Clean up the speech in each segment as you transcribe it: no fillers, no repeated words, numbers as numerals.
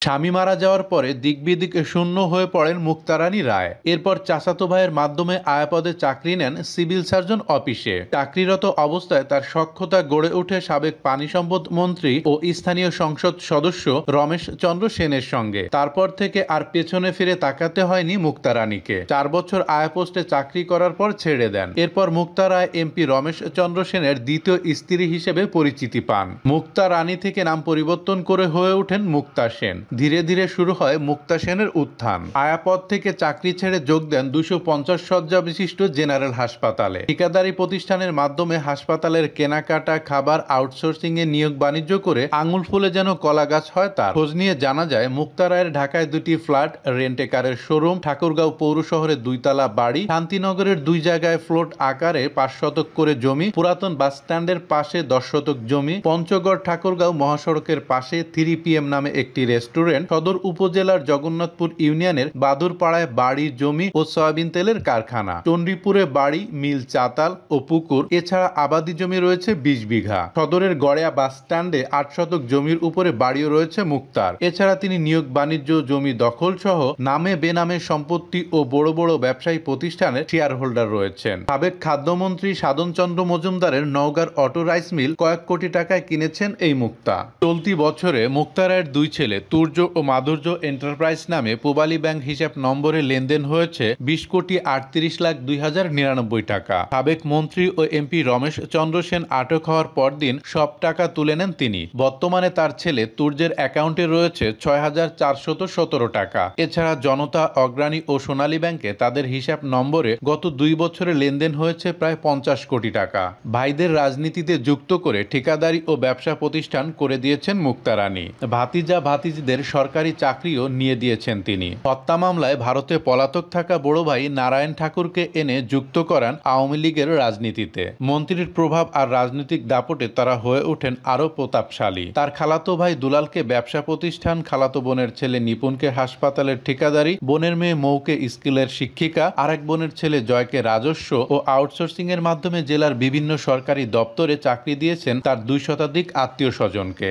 স্বামী মারা যাওয়ার পরে দিকবিদিক শূন্য হয়ে পড়েন মুক্তারানী রায়। এরপর চাচাতো ভাইয়ের মাধ্যমে আয়াপদে চাকরি নেন সিভিল সার্জন অফিসে। চাকরিরত অবস্থায় তার সখ্যতা গড়ে ওঠে সাবেক পানি সম্পদ মন্ত্রী ও স্থানীয় সংসদ সদস্য রমেশ চন্দ্র সেনের সঙ্গে। তারপর থেকে আর পেছনে ফিরে তাকাতে হয়নি মুক্তারানীকে। 4 বছর আয়াপোস্টে চাকরি করার পর ছেড়ে দেন। এরপর মুক্তা রায় এমপি রমেশ চন্দ্র সেনের দ্বিতীয় স্ত্রী হিসেবে পরিচিতি পান। মুক্তা রানী থেকে নাম পরিবর্তন করে হয়ে ওঠেন মুক্তা সেন। ধীরে ধীরে শুরু হয় মুক্তা সেনের উত্থান। আয়াপদ থেকে চাকরি ছেড়ে যোগ দেন 250 শয্যা বিশিষ্ট জেনারেল হাসপাতালে। ঠিকাদারি প্রতিষ্ঠানের মাধ্যমে হাসপাতালের কেনাকাটা, খাবার, আউটসোর্সিং এ নিয়োগ বাণিজ্য করে আঙুল ফুলে যেন কলা গাছ হয় তার। খোঁজ নিয়ে জানা যায় মুক্তা রায়ের ঢাকায় 2টি ফ্ল্যাট, রেন্টে কারের শোরুম, ঠাকুরগাঁও পৌর শহরে 2 তলা বাড়ি, শান্তিনগরের 2 জায়গায় ফ্লোট আকারে 5 শতক করে জমি, পুরাতন বাস স্ট্যান্ডের পাশে 10 শতক জমি, পঞ্চগড় ঠাকুরগাঁও মহাসড়কের পাশে 3PM নামে একটি রেস্টুরেন্ট, সদর উপজেলার জগন্নাথপুর ইউনিয়নের বাদুরপাড়ায় বাড়ি, জমি ও সয়াবিন তেলের কারখানা, চণ্ডীপুরে বাড়ি, মিল, চাতাল ও পুকুর, এছাড়া আবাদি জমি রয়েছে 20 বিঘা। সদরের গড়িয়া বাস স্ট্যান্ডে 8 শতক জমির উপরে বাড়িও রয়েছে মুক্তার। এছাড়া তিনি নিয়োগ বাণিজ্য, জমি দখল সহ নামে বেনামে সম্পত্তি ও বড় বড় ব্যবসায়ী প্রতিষ্ঠানের শেয়ার হোল্ডার রয়েছেন। সাবেক খাদ্যমন্ত্রী সাধন চন্দ্র মজুমদারের নওগাঁর অটো রাইস মিল কয়েক কোটি টাকায় কিনেছেন এই মুক্তা। চলতি বছরে মুক্তা রায়ের 2 ছেলে তুর্য ও মাধুর্য এন্টারপ্রাইজ নামে পূবালী ব্যাংক হিসাব নম্বরে লেনদেন হয়েছে 20,38,02,099 টাকা। সাবেক মন্ত্রী ও এমপি রমেশ চন্দ্র সেন আটক হওয়ার পরদিন সব টাকা তুলে নেন তিনি। বর্তমানে তার ছেলে তুর্যের অ্যাকাউন্টে রয়েছে 6,417 টাকা। এছাড়া জনতা, অগ্রণী ও সোনালী ব্যাংকে তাদের হিসাব নম্বরে গত 2 বছরে লেনদেন হয়েছে প্রায় 50 কোটি টাকা। ভাইদের রাজনীতিতে যুক্ত করে ঠিকাদারি ও ব্যবসা প্রতিষ্ঠান করে দিয়েছেন মুক্তা রানী। ভাতিজা ভাতিজিদের সরকারি চাকরিও নিয়ে দিয়েছেন তিনি। হত্যা মামলায় ভারতে পলাতক থাকা বড় ভাই নারায়ণ ঠাকুরকে এনে যুক্ত করান আওয়ামী লীগের রাজনীতিতে। মন্ত্রীর প্রভাব আর রাজনৈতিক দাপটে তারা হয়ে ওঠেন আরো প্রতাপশালী। তার খালাতো ভাই দুলালকে ব্যবসা প্রতিষ্ঠান, খালাতো বোনের ছেলে নিপুণকে হাসপাতালের ঠিকাদারি, বোনের মেয়ে মৌকে স্কুলের শিক্ষিকা, আরেক বোনের ছেলে জয়কে রাজস্ব ও আউটসোর্সিং এর মাধ্যমে জেলার বিভিন্ন সরকারি দপ্তরে চাকরি দিয়েছেন তার 2 শতাধিক আত্মীয় স্বজনকে।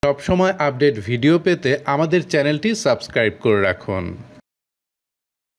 সবসময় আপডেট ভিডিও পেতে আমাদের চ্যানেলটি সাবস্ক্রাইব করে রাখুন।